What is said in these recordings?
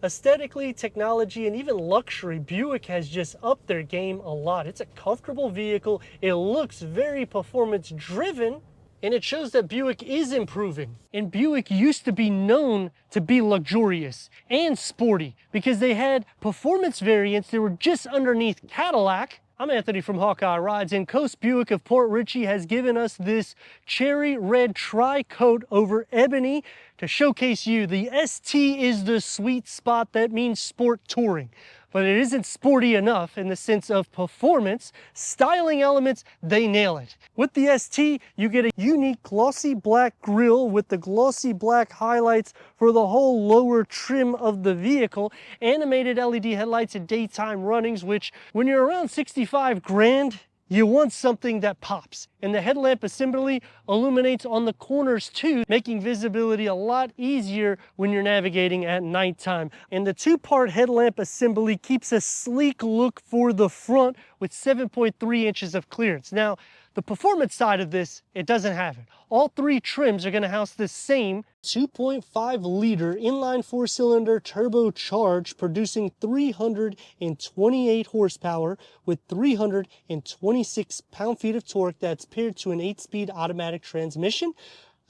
Aesthetically, technology, and even luxury, Buick has just upped their game a lot. It's a comfortable vehicle. It looks very performance driven, and it shows that Buick is improving. And Buick used to be known to be luxurious and sporty because they had performance variants that were just underneath Cadillac. I'm Anthony from Hawkeye Rides, and Coast Buick of Port Richey has given us this cherry red tri-coat over ebony to showcase you. The ST is the sweet spot. That means sport touring. But it isn't sporty enough in the sense of performance. Styling elements, they nail it. With the ST, you get a unique glossy black grille with the glossy black highlights for the whole lower trim of the vehicle, animated LED headlights and daytime runnings, which when you're around 65 grand, you want something that pops. And the headlamp assembly illuminates on the corners too, making visibility a lot easier when you're navigating at nighttime. And the two-part headlamp assembly keeps a sleek look for the front with 7.3 inches of clearance. Now, the performance side of this, it doesn't have it. All three trims are gonna house the same 2.5 liter inline four-cylinder turbocharged, producing 328 horsepower with 326 pound-feet of torque that's paired to an 8-speed automatic transmission,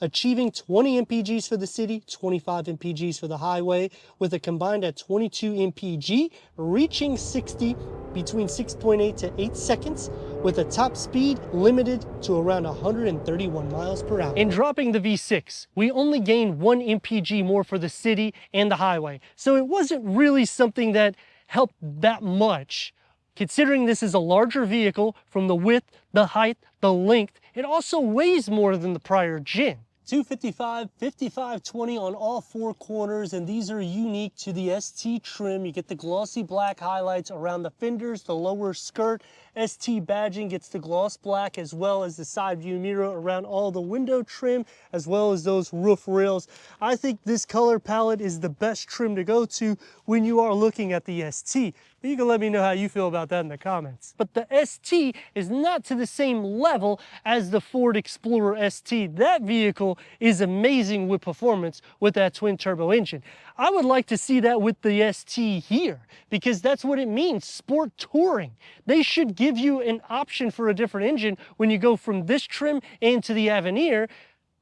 achieving 20 mpgs for the city, 25 mpgs for the highway, with a combined at 22 mpg, reaching 60 between 6.8 to 8 seconds, with a top speed limited to around 131 miles per hour. In dropping the V6, we only gained 1 mpg more for the city and the highway, so it wasn't really something that helped that much. Considering this is a larger vehicle from the width, the height, the length, it also weighs more than the prior gen. 255, 5520 on all four corners, and these are unique to the ST trim. You get the glossy black highlights around the fenders, the lower skirt. ST badging gets the gloss black, as well as the side view mirror around all the window trim, as well as those roof rails. I think this color palette is the best trim to go to when you are looking at the ST. But you can let me know how you feel about that in the comments. But the ST is not to the same level as the Ford Explorer ST. That vehicle is amazing with performance with that twin turbo engine. I would like to see that with the ST here, because that's what it means, sport touring. They should give you an option for a different engine when you go from this trim into the Avenir.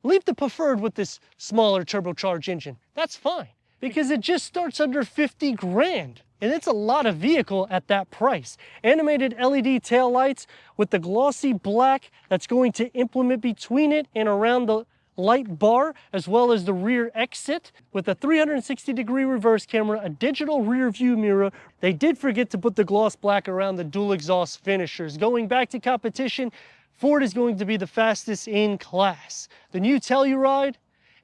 Leave the preferred with this smaller turbocharged engine. That's fine, because it just starts under 50 grand. And it's a lot of vehicle at that price. Animated LED taillights with the glossy black that's going to implement between it and around the light bar, as well as the rear exit with a 360-degree reverse camera, a digital rear view mirror. They did forget to put the gloss black around the dual exhaust finishers. Going back to competition, Ford is going to be the fastest in class. The new Telluride,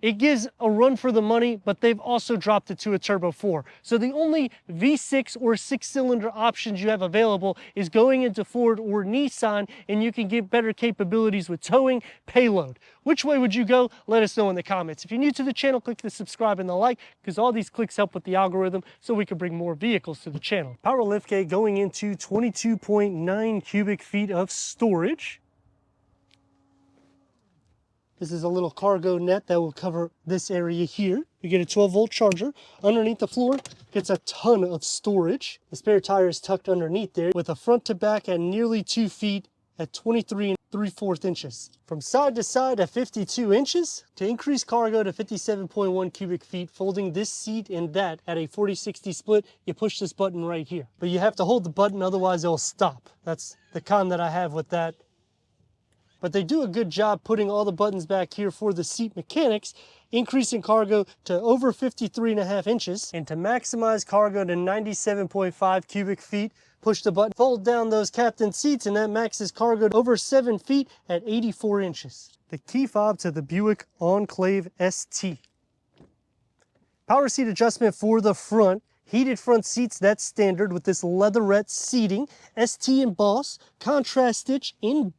it gives a run for the money, but they've also dropped it to a Turbo 4. So the only V6 or 6-cylinder options you have available is going into Ford or Nissan, and you can get better capabilities with towing, payload. Which way would you go? Let us know in the comments. If you're new to the channel, click the subscribe and the like, because all these clicks help with the algorithm so we can bring more vehicles to the channel. Power liftgate going into 22.9 cubic feet of storage. This is a little cargo net that will cover this area here. You get a 12-volt charger. Underneath the floor, it's a ton of storage. The spare tire is tucked underneath there with a front to back at nearly 2 feet at 23 3/4 inches. From side to side at 52 inches. To increase cargo to 57.1 cubic feet, folding this seat and that at a 40-60 split, you push this button right here. But you have to hold the button, otherwise it'll stop. That's the con that I have with that. But they do a good job putting all the buttons back here for the seat mechanics, increasing cargo to over 53.5 inches. And to maximize cargo to 97.5 cubic feet, push the button, fold down those captain seats, and that maxes cargo to over 7 feet at 84 inches. The key fob to the Buick Enclave ST. Power seat adjustment for the front. Heated front seats, that's standard with this leatherette seating. ST emboss, contrast stitch in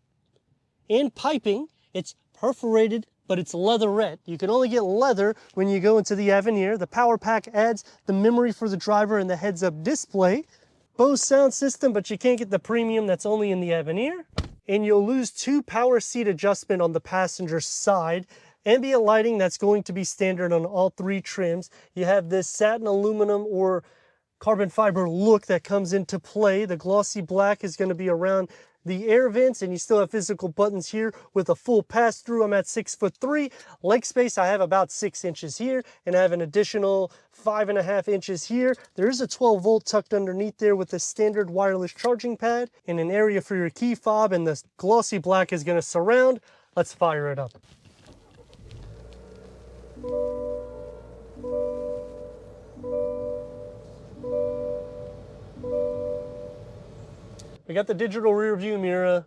piping. It's perforated, but it's leatherette. You can only get leather when you go into the Avenir. The power pack adds the memory for the driver and the heads-up display. Bose sound system, but you can't get the premium that's only in the Avenir. And you'll lose 2 power seat adjustment on the passenger side. Ambient lighting, that's going to be standard on all three trims. You have this satin aluminum or carbon fiber look that comes into play. The glossy black is going to be around the air vents, and you still have physical buttons here with a full pass-through. I'm at 6'3". Leg space, I have about 6 inches here, and I have an additional 5.5 inches here. There is a 12-volt tucked underneath there with a standard wireless charging pad and an area for your key fob, and the glossy black is going to surround. Let's fire it up. We got the digital rear view mirror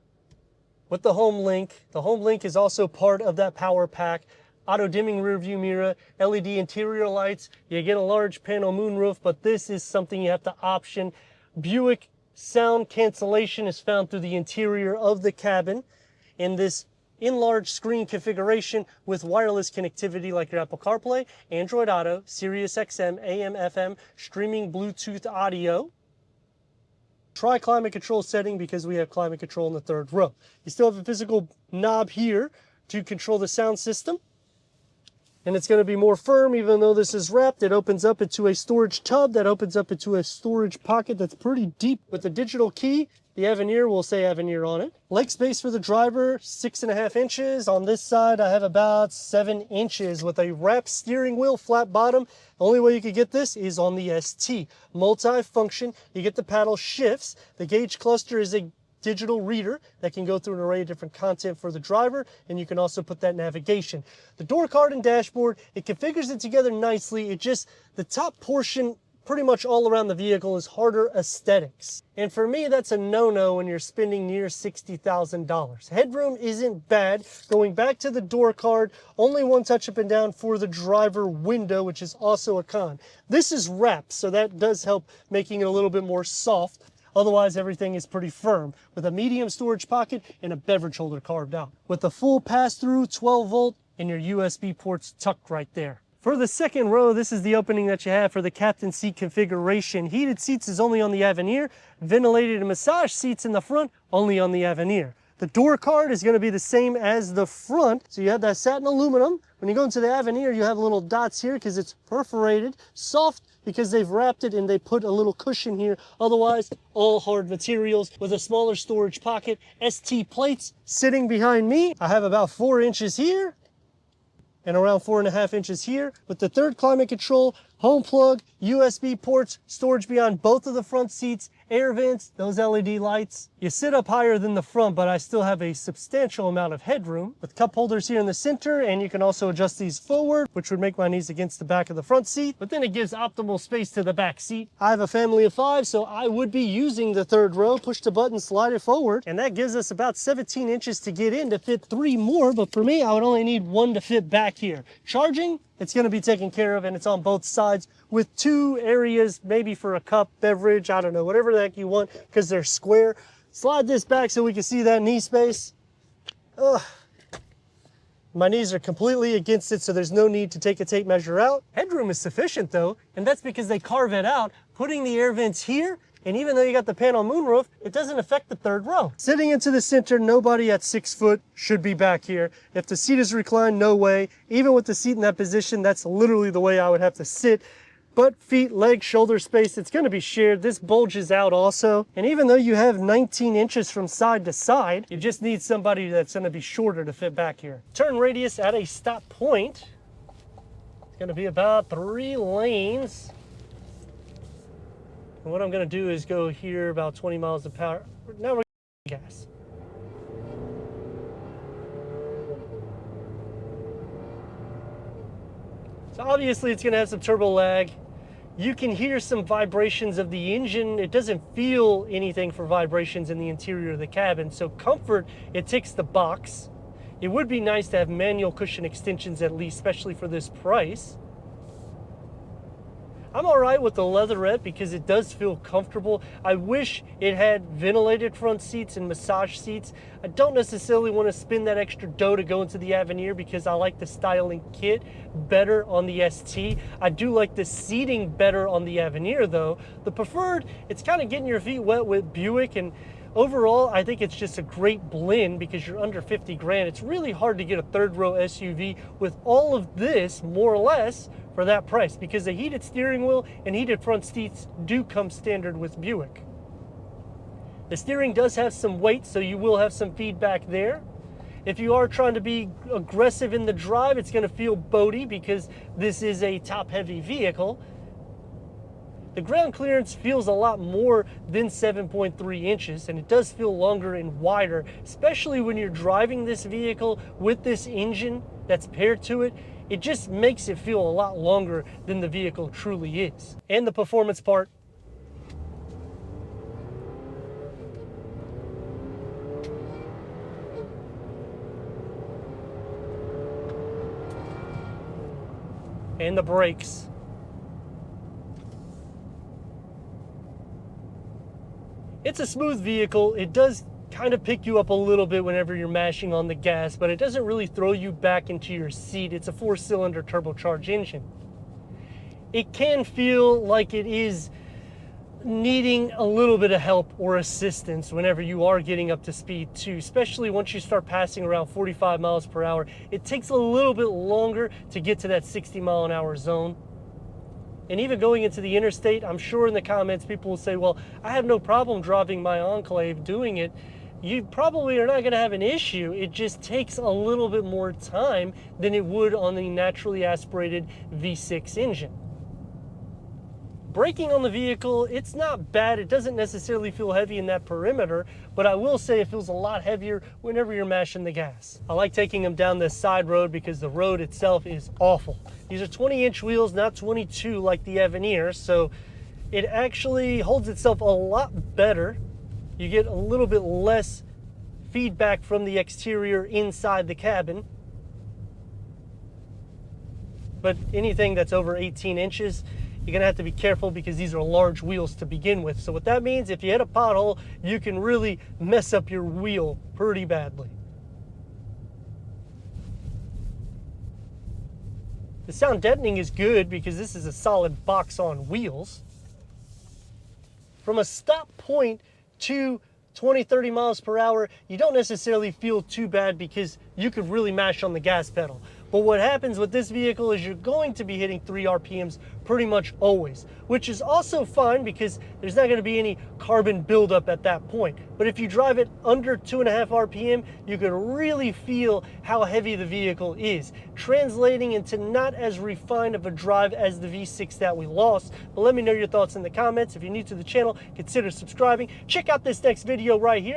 with the home link. The home link is also part of that power pack. Auto dimming rear view mirror, LED interior lights. You get a large panel moonroof, but this is something you have to option. Buick sound cancellation is found through the interior of the cabin in this enlarged screen configuration with wireless connectivity like your Apple CarPlay, Android Auto, Sirius XM, AM, FM, streaming Bluetooth audio. Try climate control setting because we have climate control in the third row. You still have a physical knob here to control the sound system. And it's going to be more firm even though this is wrapped. It opens up into a storage tub that opens up into a storage pocket that's pretty deep. With the digital key, the Avenir will say Avenir on it. Leg space for the driver, 6.5 inches. On this side, I have about 7 inches with a wrapped steering wheel, flat bottom. The only way you could get this is on the ST. Multi-function, you get the paddle shifts. The gauge cluster is a digital reader that can go through an array of different content for the driver, and you can also put that navigation. The door card and dashboard, it configures it together nicely. It just, the top portion pretty much all around the vehicle is harder aesthetics. And for me, that's a no-no when you're spending near $60,000. Headroom isn't bad. Going back to the door card, only one touch up and down for the driver window, which is also a con. This is wrapped, so that does help making it a little bit more soft. Otherwise, everything is pretty firm with a medium storage pocket and a beverage holder carved out. With the full pass-through 12-volt and your USB ports tucked right there. For the second row, this is the opening that you have for the captain seat configuration. Heated seats is only on the Avenir. Ventilated and massage seats in the front, only on the Avenir. The door card is going to be the same as the front. So you have that satin aluminum. When you go into the Avenir, you have little dots here because it's perforated, soft because they've wrapped it and they put a little cushion here. Otherwise, all hard materials with a smaller storage pocket. ST plates sitting behind me. I have about 4 inches here and around 4.5 inches here. With the third climate control, home plug, USB ports, storage beyond both of the front seats, air vents, those LED lights. You sit up higher than the front, but I still have a substantial amount of headroom with cup holders here in the center, and you can also adjust these forward, which would make my knees against the back of the front seat, but then it gives optimal space to the back seat. I have a family of 5, so I would be using the third row. Push the button, slide it forward, and that gives us about 17 inches to get in to fit 3 more, but for me, I would only need 1 to fit back here. Charging, it's going to be taken care of, and it's on both sides with 2 areas, maybe for a cup, beverage, I don't know, whatever the heck you want, because they're square. Slide this back so we can see that knee space. Ugh. My knees are completely against it, so there's no need to take a tape measure out. Headroom is sufficient though, and that's because they carve it out, putting the air vents here, and even though you got the panel moonroof, it doesn't affect the third row. Sitting into the center, nobody at 6 foot should be back here. If the seat is reclined, no way. Even with the seat in that position, that's literally the way I would have to sit. Butt, feet, leg, shoulder space, it's gonna be shared. This bulges out also. And even though you have 19 inches from side to side, you just need somebody that's gonna be shorter to fit back here. Turn radius at a stop point. It's gonna be about 3 lanes. And what I'm gonna do is go here about 20 miles per hour. Now we're gonna gas. So obviously it's gonna have some turbo lag. You can hear some vibrations of the engine. It doesn't feel anything for vibrations in the interior of the cabin. So comfort, it ticks the box. It would be nice to have manual cushion extensions at least, especially for this price. I'm all right with the leatherette because it does feel comfortable. I wish it had ventilated front seats and massage seats. I don't necessarily want to spend that extra dough to go into the Avenir because I like the styling kit better on the ST. I do like the seating better on the Avenir though. The preferred, it's kind of getting your feet wet with Buick, and Overall, I think it's just a great blend because you're under 50 grand. It's really hard to get a third row SUV with all of this, more or less, for that price, because the heated steering wheel and heated front seats do come standard with Buick. The steering does have some weight, so you will have some feedback there. If you are trying to be aggressive in the drive, it's going to feel boaty because this is a top-heavy vehicle. The ground clearance feels a lot more than 7.3 inches, and it does feel longer and wider, especially when you're driving this vehicle with this engine that's paired to it. It just makes it feel a lot longer than the vehicle truly is. And the performance part. And the brakes. It's a smooth vehicle. It does kind of pick you up a little bit whenever you're mashing on the gas, but it doesn't really throw you back into your seat. It's a 4-cylinder turbocharged engine. It can feel like it is needing a little bit of help or assistance whenever you are getting up to speed too, especially once you start passing around 45 miles per hour. It takes a little bit longer to get to that 60 mile an hour zone. And even going into the interstate, I'm sure in the comments people will say, well, I have no problem driving my Enclave doing it. You probably are not going to have an issue. It just takes a little bit more time than it would on the naturally aspirated V6 engine. Braking on the vehicle, it's not bad. It doesn't necessarily feel heavy in that perimeter, but I will say it feels a lot heavier whenever you're mashing the gas. I like taking them down this side road because the road itself is awful. These are 20-inch wheels, not 22 like the Avenir, so it actually holds itself a lot better. You get a little bit less feedback from the exterior inside the cabin. But anything that's over 18 inches, you're gonna have to be careful because these are large wheels to begin with. So what that means, if you hit a pothole, you can really mess up your wheel pretty badly. The sound deadening is good because this is a solid box on wheels. From a stop point to 20-30 miles per hour, you don't necessarily feel too bad because you could really mash on the gas pedal. But what happens with this vehicle is you're going to be hitting 3 RPMs pretty much always, which is also fine because there's not going to be any carbon buildup at that point. But if you drive it under 2.5 RPM, you can really feel how heavy the vehicle is, translating into not as refined of a drive as the V6 that we lost. But let me know your thoughts in the comments. If you're new to the channel, consider subscribing. Check out this next video right here.